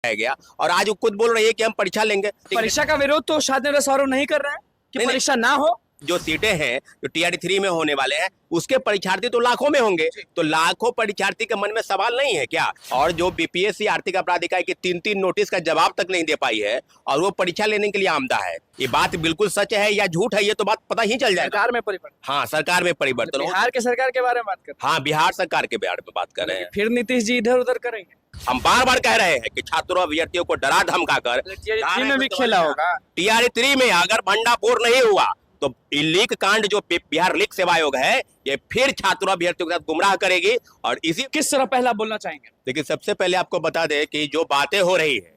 गया और आज वो खुद बोल रही है कि हम परीक्षा लेंगे। परीक्षा का विरोध तो शाहनवाज सौरभ नहीं कर रहे हैं कि नहीं, परीक्षा ना हो। जो सीटें हैं जो टीआरई 3 में होने वाले हैं उसके परीक्षार्थी तो लाखों में होंगे, तो लाखों परीक्षार्थी के मन में सवाल नहीं है क्या? और जो बीपीएससी आर्थिक अपराध इकाई की 3-3 नोटिस का जवाब तक नहीं दे पाई है और वो परीक्षा लेने के लिए आमदा है, ये बात बिल्कुल सच है या झूठ है ये तो बात पता ही चल जाएगा। सरकार में परिवर्तन। हाँ, सरकार में परिवर्तन। बिहार के सरकार के बारे में बात कर। हाँ, बिहार सरकार के बारे में बात कर रहे हैं। फिर नीतीश जी इधर उधर करेंगे। हम बार बार कह रहे हैं कि छात्रों अभ्यर्थियों को डरा धमका कर टीआरई में भी खेला होगा। टीआरई 3 में अगर भंडाफोड़ नहीं हुआ तो लीक कांड जो बिहार लीक सेवा आयोग है ये फिर छात्रों अभ्यर्थियों के साथ गुमराह करेगी। और इसी किस तरह पहला बोलना चाहेंगे? देखिए, सबसे पहले आपको बता दें कि जो बातें हो रही है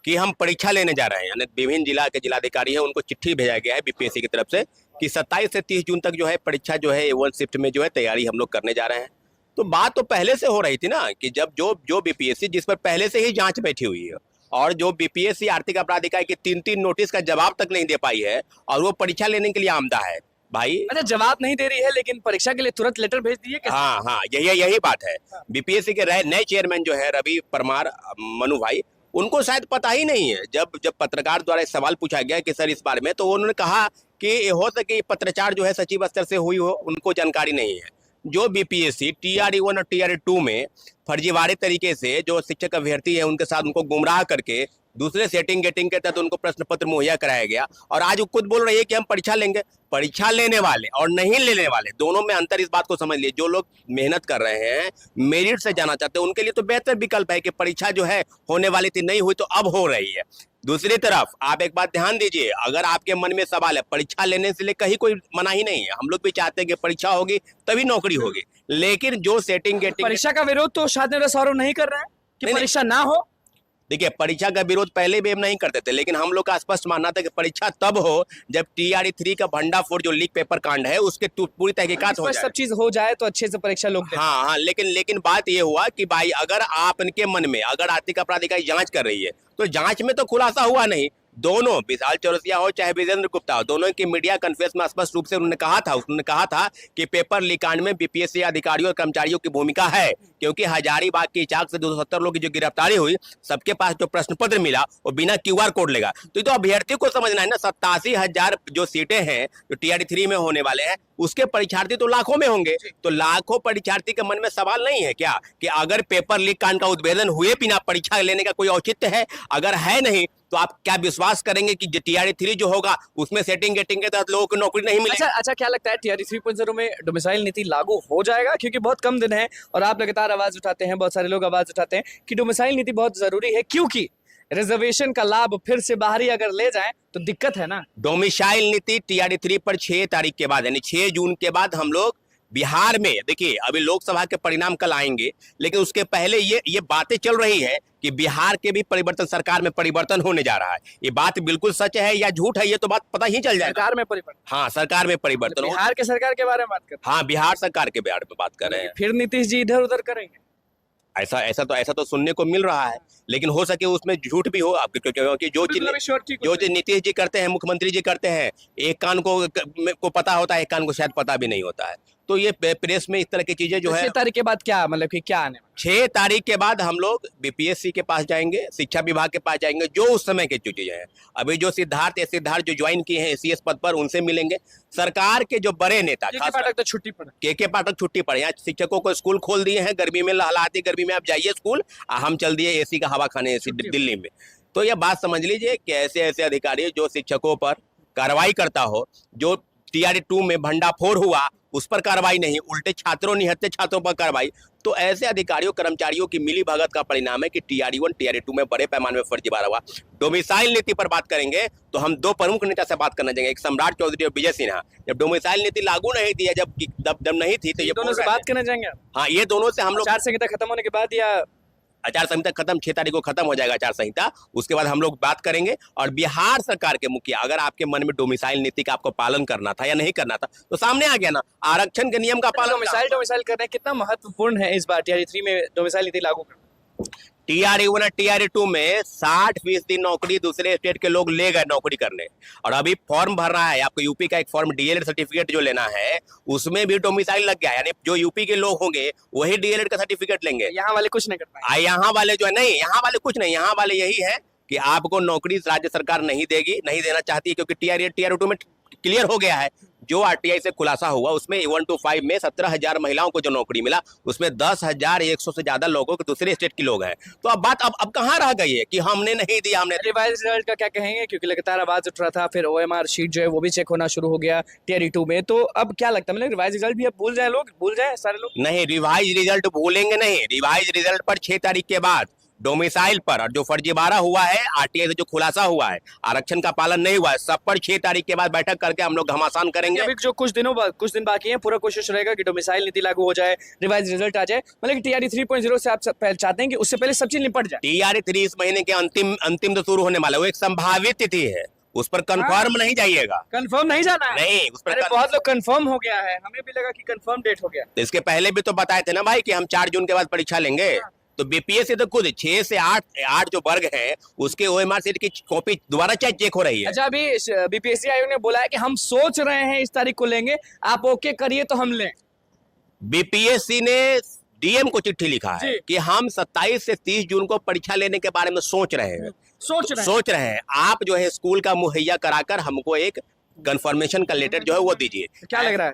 कि हम परीक्षा लेने जा रहे हैं, यानी विभिन्न जिला के जिलाधिकारी है उनको चिट्ठी भेजा गया है बीपीएससी की तरफ से कि 27 से 30 जून तक जो है परीक्षा जो है वन शिफ्ट में जो है तैयारी हम लोग करने जा रहे हैं। तो बात तो पहले से हो रही थी ना कि जब जो बीपीएससी जिस पर पहले से ही जांच बैठी हुई है और जो बीपीएससी आर्थिक अपराध इकाई की 3-3 नोटिस का जवाब तक नहीं दे पाई है और वो परीक्षा लेने के लिए आमदा है भाई। अच्छा, जवाब नहीं दे रही है लेकिन परीक्षा के लिए तुरंत लेटर भेज दिए। हाँ, यही बात है। बीपीएससी के नए चेयरमैन जो है रवि परमार मनु भाई, उनको शायद पता ही नहीं है। जब पत्रकार द्वारा सवाल पूछा गया कि सर इस बारे में, तो उन्होंने कहा कि हो सके पत्राचार जो है सचिव स्तर से हुई हो, उनको जानकारी नहीं है। जो बीपीएससी टीआरई 1 और टीआरई 2 में फर्जीवाड़े तरीके से जो शिक्षक अभ्यर्थी है उनके साथ उनको गुमराह करके दूसरे सेटिंग गेटिंग के तहत उनको प्रश्न पत्र मुहैया कराया गया और आज वो खुद बोल रही है कि हम परीक्षा लेंगे। परीक्षा लेने वाले और नहीं लेने वाले दोनों में अंतर इस बात को समझ लिए। जो लोग मेहनत कर रहे हैं, मेरिट से जाना चाहते हैं, उनके लिए तो बेहतर विकल्प है कि परीक्षा जो है होने वाली थी नहीं हुई तो अब हो रही है। दूसरी तरफ आप एक बात ध्यान दीजिए, अगर आपके मन में सवाल है, परीक्षा लेने से कहीं कोई मना ही नहीं है। हम लोग भी चाहते हैं कि परीक्षा होगी तभी नौकरी होगी, लेकिन जो सेटिंग गेटिंग परीक्षा का विरोध तो शाहनवाज सौरभ नहीं कर रहे हैं कि परीक्षा ना हो। देखिए, परीक्षा का विरोध पहले भी हम नहीं करते थे, लेकिन हम लोग का स्पष्ट मानना था कि परीक्षा तब हो जब टीआरई 3 का भंडाफोड़ जो लीक पेपर कांड है उसके पूरी तहकीकात हो जाए, सब चीज हो जाए तो अच्छे से परीक्षा लोग दें। हाँ, लेकिन बात ये हुआ कि भाई अगर आपके मन में अगर आर्थिक अपराध इकाई जांच कर रही है तो जांच में तो खुलासा हुआ नहीं। दोनों विशाल चौरसिया हो चाहे विजेंद्र गुप्ता हो, दोनों की मीडिया कॉन्फ्रेंस में स्पष्ट रूप से उन्होंने कहा था कि पेपर लीक कांड में बीपीएससी अधिकारियों और कर्मचारियों की भूमिका है, क्योंकि हजारीबाग की चाक से 270 लोगों की जो गिरफ्तारी हुई, सबके पास जो प्रश्न पत्र मिला वो बिना क्यूआर कोड लेगा। तो अभ्यर्थी को समझना है ना, 87,000 जो सीटें हैं जो टीआरई 3 में होने वाले हैं उसके परीक्षार्थी तो लाखों में होंगे, तो लाखों परीक्षार्थी के मन में सवाल नहीं है क्या कि अगर पेपर लीक कांड का उद्भेदन हुए बिना परीक्षा लेने का कोई औचित्य है? अगर है नहीं तो आप क्या विश्वास करेंगे कि टीआरई 3 जो होगा उसमें सेटिंग गेटिंग के तहत लोगों को नौकरी नहीं मिलेगी? अच्छा, क्या लगता है टीआरई 3.0 में डोमिसाइल नीति लागू हो जाएगा? क्योंकि बहुत कम दिन है और आप लगातार आवाज उठाते हैं, बहुत सारे लोग आवाज उठाते हैं कि डोमिसाइल नीति बहुत जरूरी है, क्योंकि रिजर्वेशन का लाभ फिर से बाहरी अगर ले जाएं तो दिक्कत है ना। डोमिसाइल नीति टीआरई 3 पर 6 तारीख के बाद यानी 6 जून के बाद हम लोग बिहार में, देखिए अभी लोकसभा के परिणाम कल आएंगे, लेकिन उसके पहले ये बातें चल रही है कि बिहार के भी परिवर्तन, सरकार में परिवर्तन होने जा रहा है। ये बात बिल्कुल सच है या झूठ है ये तो बात पता ही चल जाएगा। सरकार में परिवर्तन। हाँ, सरकार में परिवर्तन। बिहार के सरकार के बारे में बात कर। हाँ, बिहार सरकार के बारे में बात कर रहे हैं। फिर नीतीश जी इधर उधर करेंगे। ऐसा तो सुनने को मिल रहा है, लेकिन हो सके उसमें झूठ भी हो, क्योंकि जो चीज नीतीश जी करते हैं, मुख्यमंत्री जी करते हैं, एक कान को पता होता है, एक कान को शायद पता भी नहीं होता है। तो ये प्रेस में इस तरह की चीजें जो है 6 तारीख के बाद क्या मतलब कि क्या आने 6 तारीख के बाद हम लोग बीपीएससी के पास जाएंगे, शिक्षा विभाग के पास जाएंगे, जो उस समय के जो चीजें हैं। अभी जो सिद्धार्थ जो ज्वाइन किए हैं एसीएस पद पर, उनसे मिलेंगे। सरकार के जो बड़े नेता, पाठक तो छुट्टी पड़े, के पाठक छुट्टी पड़े, यहाँ शिक्षकों को स्कूल खोल दिए हैं, गर्मी में लहलाती गर्मी में आप जाइए स्कूल, हम चल दिए एसी का हवा खाने दिल्ली में। तो यह बात समझ लीजिए कि ऐसे अधिकारी जो शिक्षकों पर कार्रवाई करता हो, जो टीआरई 2 में भंडाफोड़ हुआ उस पर कार्रवाई नहीं, उल्टे निहत्थे छात्रों पर कार्रवाई, तो ऐसे अधिकारियों कर्मचारियों की मिली भगत का परिणाम है कि टीआरई 1 टीआरई 2 में बड़े पैमाने में फर्जीवाड़ा हुआ। डोमिसाइल नीति पर बात करेंगे तो हम 2 प्रमुख नेता से बात करना चाहेंगे, एक सम्राट चौधरी और विजय सिन्हा। जब डोमिसाइल नीति लागू नहीं थी, जब नहीं थी, तो ये दोनों से बात करना चाहेंगे। हाँ, ये दोनों से हम लोग आचार संहिता खत्म होने के बाद, या आचार संहिता खत्म 6 तारीख को खत्म हो जाएगा आचार संहिता, उसके बाद हम लोग बात करेंगे। और बिहार सरकार के मुखिया, अगर आपके मन में डोमिसाइल नीति का आपको पालन करना था या नहीं करना था तो सामने आ गया ना, आरक्षण के नियम का पालन। डोमिसाइल करना कितना महत्वपूर्ण है इस बार टीआरई 3 में डोमिसाइल नीति लागू करना? TRE1 और TRE2 में 60% नौकरी दूसरे स्टेट के लोग ले गए नौकरी करने, और अभी फॉर्म भर रहा है आपको यूपी का एक फॉर्म डीएलएड सर्टिफिकेट जो लेना है, उसमें भी डोमिसाइल लग गया है। यानी जो यूपी के लोग होंगे वही डीएलएड का सर्टिफिकेट लेंगे। यहाँ वाले कुछ नहीं कर पाए। यहाँ वाले जो है नहीं, यहाँ वाले कुछ नहीं, यहाँ वाले यही है कि आपको नौकरी राज्य सरकार नहीं देगी, नहीं देना चाहती है, क्योंकि TRE2 में क्लियर हो गया है। जो आरटीआई से खुलासा हुआ उसमें 1 to 5 में 17,000 महिलाओं को जो नौकरी मिला, उसमें 10,100 से ज्यादा लोगों के दूसरे स्टेट के लोग हैं। तो अब बात अब कहाँ रह गई है कि हमने नहीं दिया, हमने। रिवाइज रिजल्ट का क्या कहेंगे, क्योंकि लगातार आवाज उठ रहा था, फिर ओएमआर शीट जो है वो भी चेक होना शुरू हो गया TRE2 में, तो अब क्या लगता है, मतलब रिवाइज रिजल्ट भी अब भूल जाए लोग, भूल जाए सारे लोग? नहीं, रिवाइज रिजल्ट भूलेंगे नहीं। रिवाइज रिजल्ट पर 6 तारीख के बाद डोमिसाइल पर और जो फर्जीवाड़ा हुआ है, आरटीआई से जो खुलासा हुआ है, आरक्षण का पालन नहीं हुआ है, सब पर 6 तारीख के बाद बैठक करके हम लोग घमासान करेंगे। अभी जो कुछ दिन बाकी हैं, पूरा कोशिश रहेगा कि डोमिसाइल नीति लागू हो जाए, रिवाइज रिजल्ट आ जाए, मतलब कि TRE 3.0 से आप चाहते हैं कि उससे पहले सब चीज निपट जाए। TRE3 इस महीने के अंतिम तो शुरू होने वाला है, वो एक संभावित तिथि है, उस पर कंफर्म नहीं जाइएगा। कंफर्म नहीं जाना है? नहीं, उस पर अरे बहुत लोग कंफर्म हो गया है, हमें भी लगा कि कंफर्म डेट हो गया। इसके पहले भी तो बताए थे ना भाई कि हम 4 जून के बाद परीक्षा लेंगे। तो बीपीएससी तो खुद 6 से 8 जो वर्ग है उसके ओएमआर सीट की कॉपी दोबारा चेक हो रही है। अच्छा, अभी बीपीएससी आयोग ने बोला है कि हम सोच रहे हैं इस तारीख को लेंगे, आप ओके करिए तो हम लें। बीपीएससी ने डीएम को चिट्ठी लिखा है कि हम 27 से 30 जून को परीक्षा लेने के बारे में सोच रहे हैं। सोच रहे हैं आप जो है स्कूल का मुहैया कराकर हमको एक कंफर्मेशन का लेटर जो है वो दीजिए। क्या लग रहा है?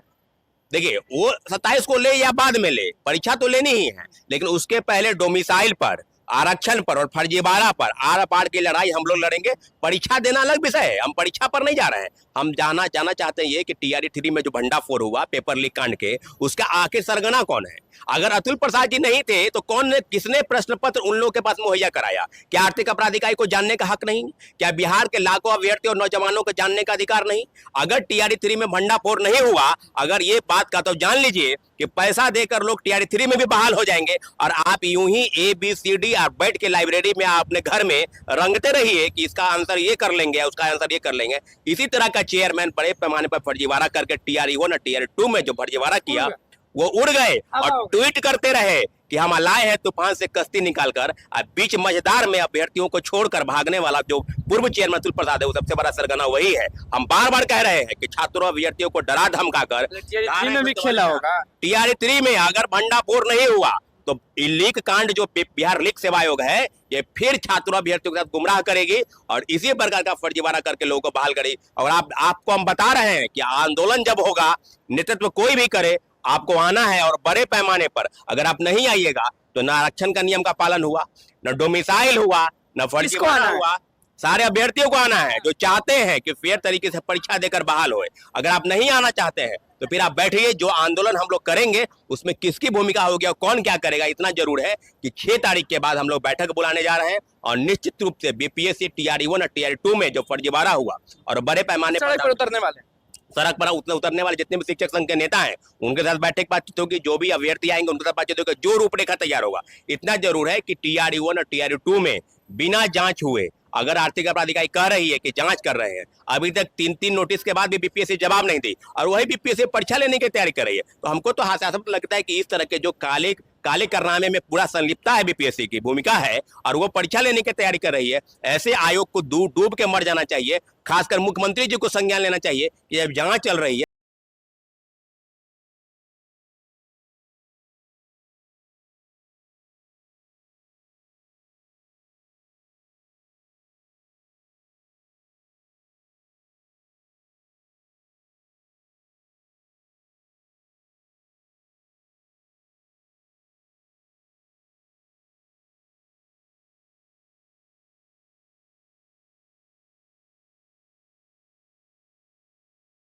देखिए, वो 27 को ले या बाद में ले, परीक्षा तो लेनी ही है, लेकिन उसके पहले डोमिसाइल पर, आरक्षण पर और फर्जीवाड़ा पर आर पार की लड़ाई हम लोग लड़ेंगे। परीक्षा देना अलग विषय है, हम परीक्षा पर नहीं जा रहे हैं। हम जाना चाहते हैं ये कि TRE3 में जो भंडाफोड़ हुआ पेपर लीक कांड के, उसका आखिर सरगना कौन है? अगर अतुल प्रसाद जी नहीं थे तो किसने प्रश्न पत्र उन लोगों के पास मुहैया कराया? क्या आर्थिक अपराध इकाई को जानने का हक नहीं? क्या बिहार के लाखों अभ्यर्थी और नौजवानों को जानने का अधिकार नहीं? अगर TRE3 में भंडाफोड़ नहीं हुआ, अगर ये बात का, तो जान लीजिए कि पैसा देकर लोग TRE3 में भी बहाल हो जाएंगे, और आप यूं ही ABCD आप बैठ के लाइब्रेरी में अपने घर में रंगते रहिए कि इसका आंसर ये कर लेंगे, उसका आंसर ये कर लेंगे। इसी तरह का चेयरमैन बड़े पैमाने पर फर्जीवाड़ा करके TRE1 और TRE2 में जो फर्जीवाड़ा किया वो उड़ गए और ट्वीट करते रहे कि हम लाए हैं तूफान से कश्ती निकालकर। बीच मझधार में अभ्यर्थियों को छोड़कर भागने वाला जो पूर्व चेयरमैन अतुल प्रसाद है, वो सबसे बड़ा सरगना वही है। हम बार बार कह रहे हैं कि छात्रों अभ्यर्थियों को डरा धमकाकर TRE3 में अगर भंडाफोड़ नहीं हुआ तो लीक कांड जो बिहार लीक सेवा आयोग है, ये फिर छात्रों अभ्यर्थियों के साथ गुमराह करेगी और इसी प्रकार का फर्जीवाड़ा करके लोगों को बहाल करेगी। और आपको हम बता रहे हैं कि आंदोलन जब होगा, नेतृत्व कोई भी करे, आपको आना है, और बड़े पैमाने पर। अगर आप नहीं आइएगा तो ना आरक्षण का नियम का पालन हुआ, न डोमिसाइल हुआ, न फर्जीवाड़ा हुआ। सारे अभ्यर्थियों को आना है जो चाहते हैं कि फेयर तरीके से परीक्षा देकर बहाल होए। अगर आप नहीं आना चाहते हैं तो फिर आप बैठिए, जो आंदोलन हम लोग करेंगे उसमें किसकी भूमिका होगी और कौन क्या करेगा, इतना जरूर है कि 6 तारीख के बाद हम लोग बैठक बुलाने जा रहे हैं। और निश्चित रूप से बीपीएससी TRE1 और TRE2 में जो फर्जीवाड़ा हुआ और बड़े पैमाने पर उतरने वाले, सड़क पर उतरने वाले जितने भी शिक्षक संघ के नेता हैं, उनके साथ बैठक बातचीत होगी। जो भी अभ्यर्थी आएंगे उनके साथ बातचीत होगी, जो रूपरेखा तैयार होगा। इतना जरूर है कि TRE1 और TRE2 में बिना जांच हुए, अगर आर्थिक अपराध इकाई कह रही है कि जांच कर रहे हैं, अभी तक 3 नोटिस के बाद भी बीपीएससी जवाब नहीं दी, और वही बीपीएससी परीक्षा लेने की तैयारी कर रही है। तो हमको तो हास्यास्पद लगता है कि इस तरह के जो काले कारनामे में पूरा संलिप्तता है, बीपीएससी की भूमिका है, और वो परीक्षा लेने की तैयारी कर रही है। ऐसे आयोग को डूब के मर जाना चाहिए। खासकर मुख्यमंत्री जी को संज्ञान लेना चाहिए कि जब जांच चल रही है